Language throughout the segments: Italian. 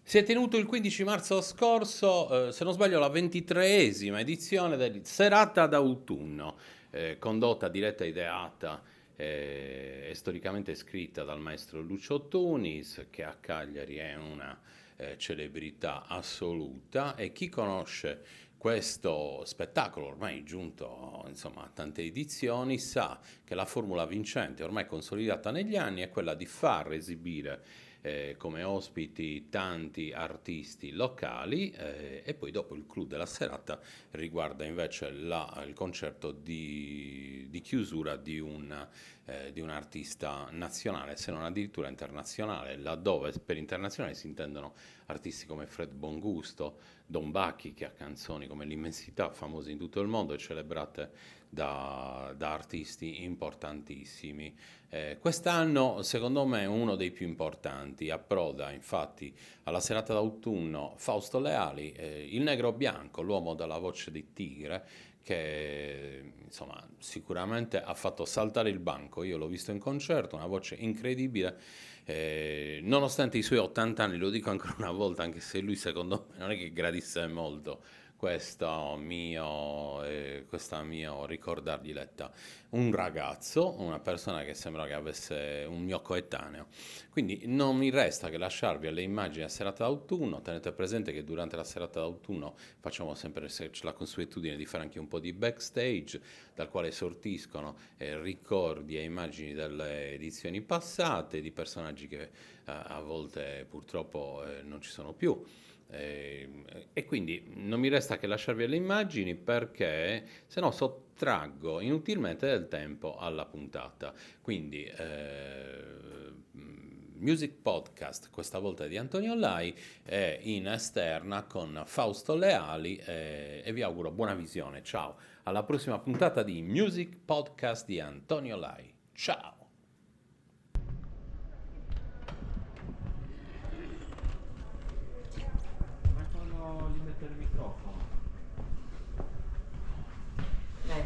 Si è tenuto il 15 marzo scorso, se non sbaglio, la 23esima edizione del Serata d'autunno, condotta, diretta e ideata e storicamente scritta dal maestro Lucio Tunis, che a Cagliari è una celebrità assoluta, e chi conosce questo spettacolo ormai giunto insomma a tante edizioni sa che la formula vincente ormai consolidata negli anni è quella di far esibire come ospiti tanti artisti locali, e poi dopo il clou della serata riguarda invece il concerto di chiusura di un artista nazionale, se non addirittura internazionale, laddove per internazionale si intendono artisti come Fred Bongusto, Don Bacchi, che ha canzoni come L'immensità, famose in tutto il mondo e celebrate da artisti importantissimi. Quest'anno, secondo me, uno dei più importanti. Approda infatti alla serata d'autunno Fausto Leali, il negro bianco, l'uomo dalla voce di tigre, che insomma sicuramente ha fatto saltare il banco. Io l'ho visto in concerto, una voce incredibile, nonostante i suoi 80 anni, lo dico ancora una volta, anche se lui secondo me non è che gradisse molto questo mio ricordargli Letta, un ragazzo, una persona che sembra che avesse un mio coetaneo. Quindi non mi resta che lasciarvi alle immagini a serata d'autunno. Tenete presente che durante la serata d'autunno facciamo sempre la consuetudine di fare anche un po' di backstage, dal quale sortiscono ricordi e immagini delle edizioni passate, di personaggi che a volte purtroppo non ci sono più. E quindi non mi resta che lasciarvi le immagini, perché se no sottraggo inutilmente del tempo alla puntata. Quindi Music Podcast, questa volta di Antonio Lai, è in esterna con Fausto Leali, e vi auguro buona visione. Ciao, alla prossima puntata di Music Podcast di Antonio Lai. Ciao.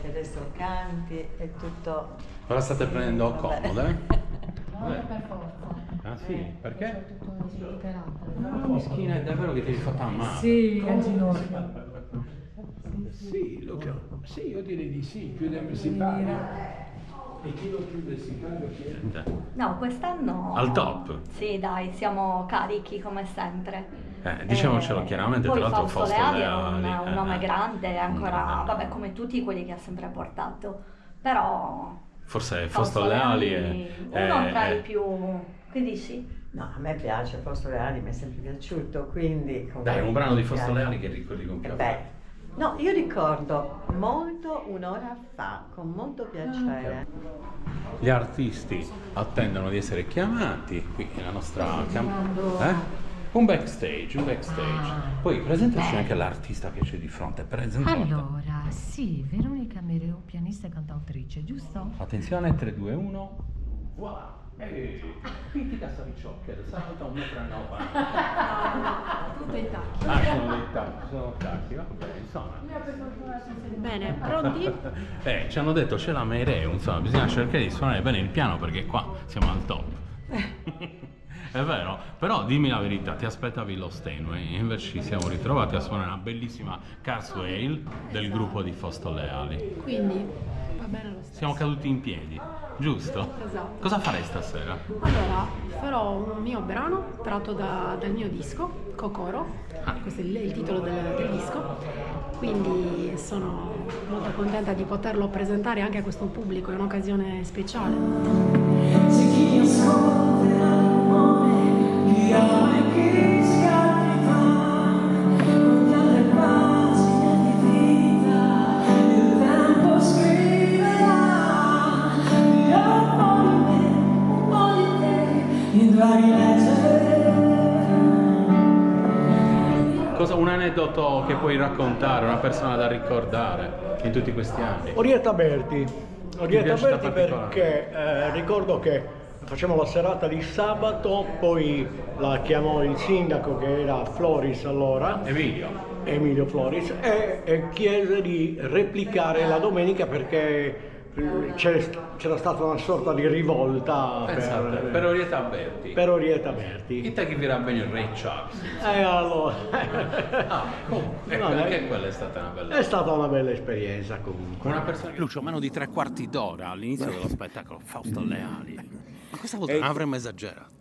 Che adesso canti e tutto. Ora state prendendo comode? No, per forza. Ah sì, perché? Tutto disintegrato. Ah, mischina, è davvero che ti hai fatta male? Sì, al ginocchio. Sì, sì, io direi di sì, chiudermi si paga. E chi lo chiude si paga chi è? No, quest'anno. Al top. Sì, dai, siamo carichi come sempre. Diciamocelo chiaramente, poi tra l'altro Fausto Fausto Leali Leali è un nome grande, ancora, grande. vabbè, come tutti quelli che ha sempre portato, però Forse Fausto Leali uno tra i più, che dici? No, a me piace Fausto Leali, mi è sempre piaciuto, quindi... Dai, un brano di Fausto Leali che ricordi con più Beh, no, io ricordo molto un'ora fa, con molto piacere. Gli artisti attendono di essere chiamati qui nella nostra un backstage. Poi presentaci anche l'artista che c'è di fronte. Allora, sì, Veronica Mereu, pianista e cantautrice, giusto? Attenzione, 3, 2, 1. Voilà. Mitica Saviciocker, salta 1,90 m. Tutto in tacchi. Sono tacchi, vabbè, insomma. Bene, pronti? Ci hanno detto c'è la Mereu, insomma, bisogna cercare di suonare bene il piano perché qua siamo al top. È vero, però dimmi la verità, ti aspettavi lo Steinway, invece ci siamo ritrovati a suonare una bellissima Carswell del gruppo di Fausto Leali. Quindi, va bene lo stesso. Siamo caduti in piedi, giusto? Esatto. Cosa farei stasera? Allora, farò un mio brano tratto dal mio disco, Kokoro. Questo è il titolo del disco. Quindi sono molto contenta di poterlo presentare anche a questo pubblico, è un'occasione speciale. Un aneddoto che puoi raccontare, una persona da ricordare in tutti questi anni? Orietta Berti particolare? Perché ricordo che facciamo la serata di sabato, poi la chiamò il sindaco che era Floris allora, Emilio Floris, e chiese di replicare la domenica perché c'era stata una sorta di rivolta per Orietta Berti. per Orietta Berti. E te chi dirà bene il Ray Charles? Allora, Comunque, no, anche quella è stata una bella... è stata una bella esperienza comunque. Una persona... Lucio, meno di 3/4 d'ora all'inizio dello spettacolo, Fausto Leali. Ma questa volta non avremmo esagerato.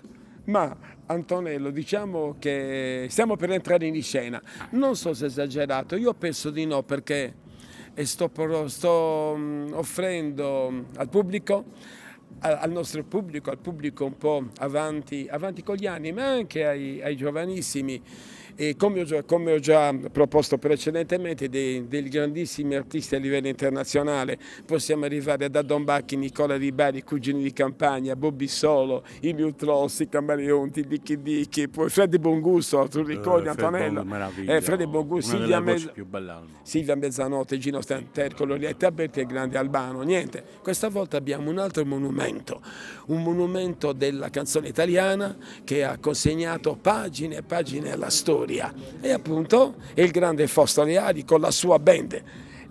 Ma Antonello, diciamo che stiamo per entrare in scena. Non so se è esagerato, io penso di no, perché sto offrendo al pubblico, al nostro pubblico, al pubblico un po' avanti con gli anni, ma anche ai giovanissimi. E come ho già proposto precedentemente, dei grandissimi artisti a livello internazionale. Possiamo arrivare da Don Bacchi, Nicola Di Bari, Cugini di Campagna, Bobby Solo, i Neutrossi, i Camaleonti, i Dicchi Dicchi, poi Freddy Bongusto, tu ricordi Antonello? Freddy Bongusto, Silvia Mezzanotte, Gino Stanterco, Orietta Berti e Grande Albano. Niente, questa volta abbiamo un altro monumento, un monumento della canzone italiana che ha consegnato pagine e pagine alla storia. E appunto è il grande Fausto Leali con la sua band.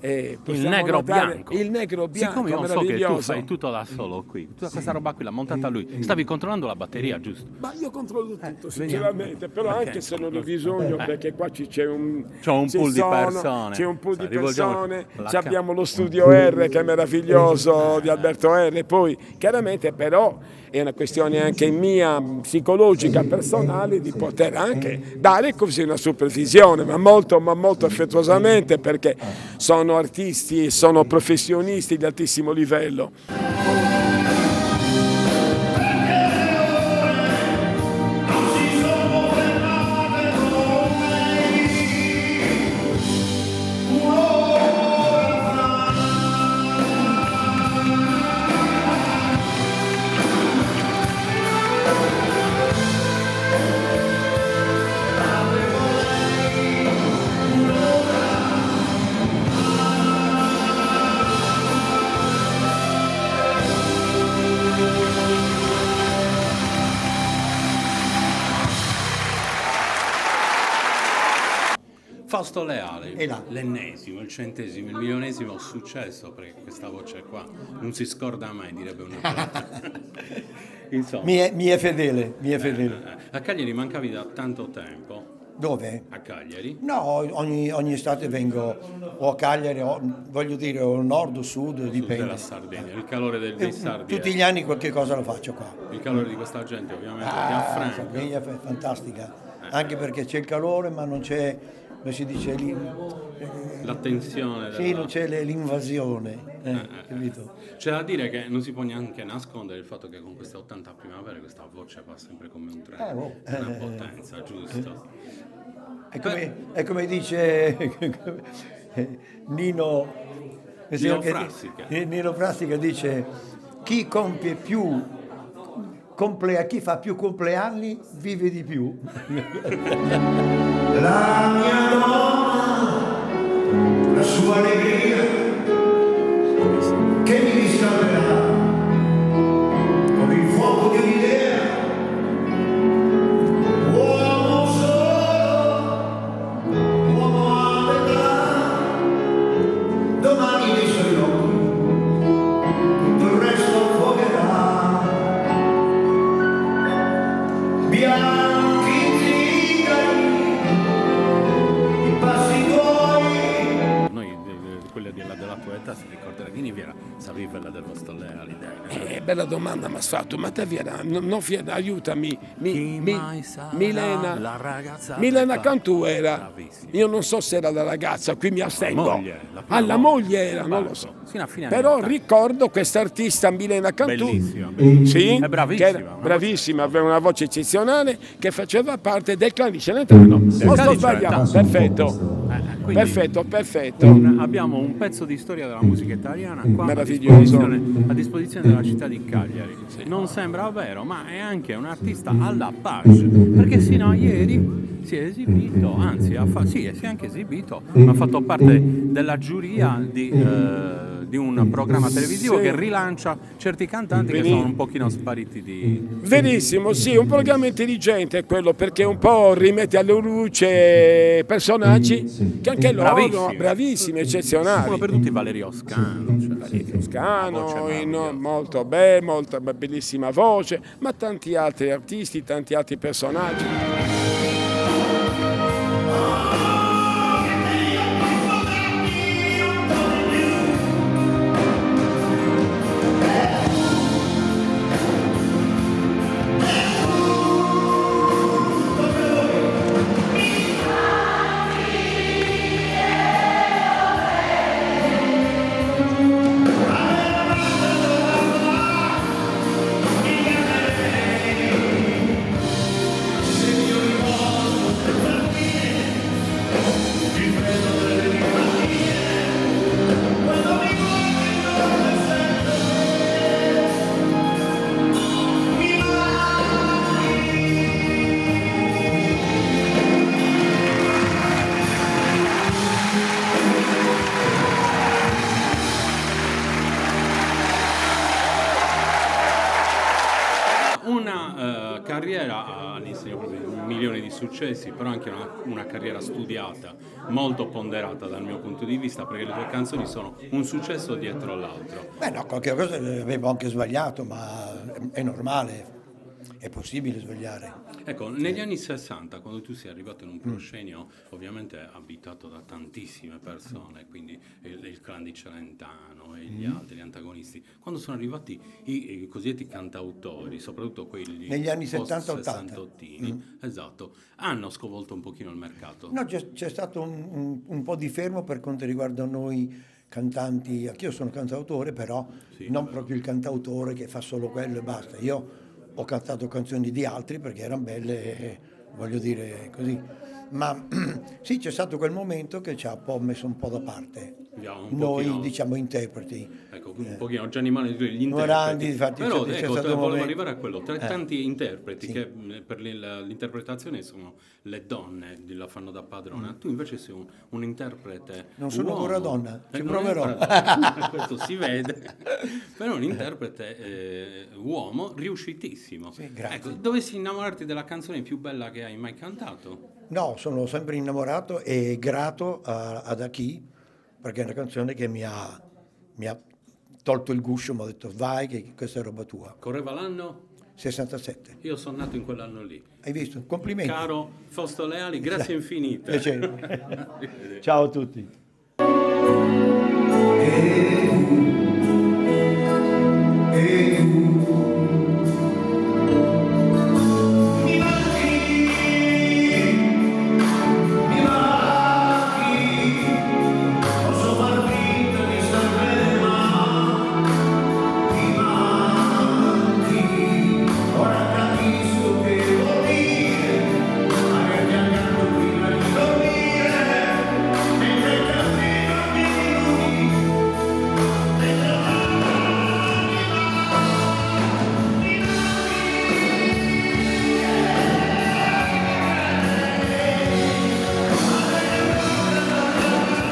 Il negro bianco. Il negro bianco, siccome io so che tu meraviglioso. fai tutto da solo qui, tutta questa roba qui l'ha montata lui, stavi controllando la batteria, giusto? Ma io controllo tutto, sinceramente, però anche se non ho bisogno, perché qua c'è un pool di persone. C'è un pool di persone, abbiamo lo studio R che è meraviglioso di Alberto R, poi chiaramente però è una questione anche mia psicologica, personale, di poter anche dare così una supervisione, ma molto affettuosamente, perché sono artisti, sono professionisti di altissimo livello. Fausto Leali, E là. l'ennesimo, il centesimo, il milionesimo successo, perché questa voce qua non si scorda mai, direbbe una Insomma, Mi è fedele, mi è fedele. a Cagliari mancavi da tanto tempo. Dove? A Cagliari? No, ogni estate vengo o a Cagliari, voglio dire, o nord o sud, dipende. Della Sardegna, il calore dei sardi. Tutti gli anni qualche cosa lo faccio qua. Il calore di questa gente ovviamente ti affranca. La Sardegna è fantastica, anche perché c'è il calore ma non c'è, come si dice lì, L'attenzione sì, non c'è l'invasione, capito? C'è da dire che non si può neanche nascondere il fatto che con queste 80 primavere questa voce va sempre come un treno, una potenza, giusto? È come dice Nino Frassica, dice: chi compie più chi fa più compleanni vive di più. La mia donna, la sua allegria, che mi riscalderà con il fuoco di un'idea. Uomo solo, uomo a metà, domani nei suoi occhi tutto il resto affogherà. Bianchi zingari, i passi tuoi. Noi, quelli della tua età, si ricorderà chi Viera, sapevi quella del vostro Leali? Bella domanda mi has fatto, ma te Viera, aiutami, Milena, la ragazza Milena Cantù era, bravissima. io non so se era la ragazza, qui mi astengo, La moglie era, non lo so, Fino a fine però anni ricordo questa artista Milena Cantù, bellissima, sì, è bravissima, che era bravissima, aveva una voce eccezionale, che faceva parte del clan di Celentano, non sto sbagliando, perfetto. Abbiamo un pezzo di storia della musica italiana qua Meraviglioso. a disposizione della città di Cagliari. Non sembra vero, ma è anche un artista alla page, perché sino a ieri si è esibito, anzi si è anche esibito, ha fatto parte della giuria di di un programma televisivo Sì. che rilancia certi cantanti che sono un pochino spariti di... Verissimo, sì, un programma intelligente è quello, perché un po' rimette alla luce personaggi che anche loro bravissimi, eccezionali. Uno per tutti Valerio Scano. Toscano, molto bello, molto bellissima voce, ma tanti altri artisti, tanti altri personaggi. Una carriera all'insegno proprio di milioni di successi, però anche una carriera studiata, molto ponderata dal mio punto di vista, perché le tue canzoni sono un successo dietro l'altro. Beh no, qualche cosa avevo anche sbagliato, ma è normale, è possibile sbagliare. Ecco, negli anni 60, quando tu sei arrivato in un proscenio ovviamente abitato da tantissime persone, quindi il clan di Celentano e gli altri, gli antagonisti, quando sono arrivati i cosiddetti cantautori, soprattutto quelli negli anni post 70-80, esatto, hanno sconvolto un pochino il mercato. No, c'è stato un po' di fermo per quanto riguarda noi cantanti. Anch'io sono cantautore, però non proprio il cantautore che fa solo quello e basta. Io ho cantato canzoni di altri perché erano belle, voglio dire così. Ma sì, c'è stato quel momento che ci ha messo un po' da parte. Noi, diciamo, interpreti. Ecco, un pochino Gianni Mano, gli interpreti. Infatti, però c'è ecco, stato volevo arrivare a quello. Tra tanti interpreti Sì. che per l'interpretazione sono le donne, la fanno da padrona. Tu invece sei un interprete Non sono uomo. ancora donna, ci Non proverò. è ancora- questo si vede. Però un interprete uomo riuscitissimo. Sì, grazie. Ecco, dovessi innamorarti della canzone più bella che hai mai cantato? No, sono sempre innamorato e grato ad Aki, perché è una canzone che mi ha tolto il guscio, mi ha detto vai che questa è roba tua. Correva l'anno? 67. Io sono nato in quell'anno lì. Hai visto? Complimenti. Caro Fausto Leali, grazie infinite. Piacere. Ciao a tutti.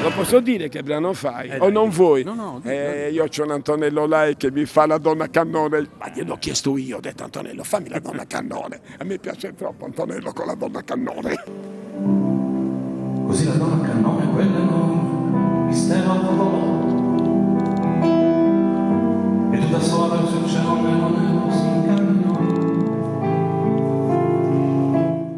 Lo posso dire che brano fai? O non vuoi? No, io c'ho un Antonello Lai che mi fa la donna cannone. Ma gliel'ho chiesto io, ho detto Antonello, fammi la donna cannone. A me piace troppo Antonello con la donna cannone. Così la donna cannone, quella è noi, mistero volò. E tu da sola sul cielo nero si incamminò.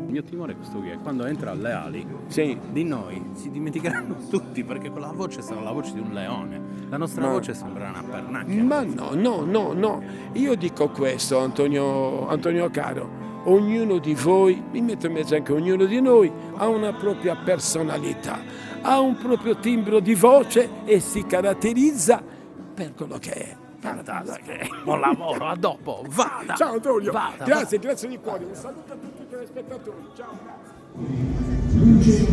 Il mio timore è questo qui, è quando entra alle ali, Sì. di noi si dimenticheranno tutti, perché quella voce sarà la voce di un leone. La nostra voce sembrerà una pernacchia. Ma no. Io dico questo, Antonio caro. Ognuno di voi, mi metto in mezzo anche ognuno di noi, ha una propria personalità, ha un proprio timbro di voce e si caratterizza per quello che è. Buon lavoro, a dopo, vada! Ciao Antonio, Vada, grazie di cuore, un saluto a tutti i telespettatori, ciao. Luce,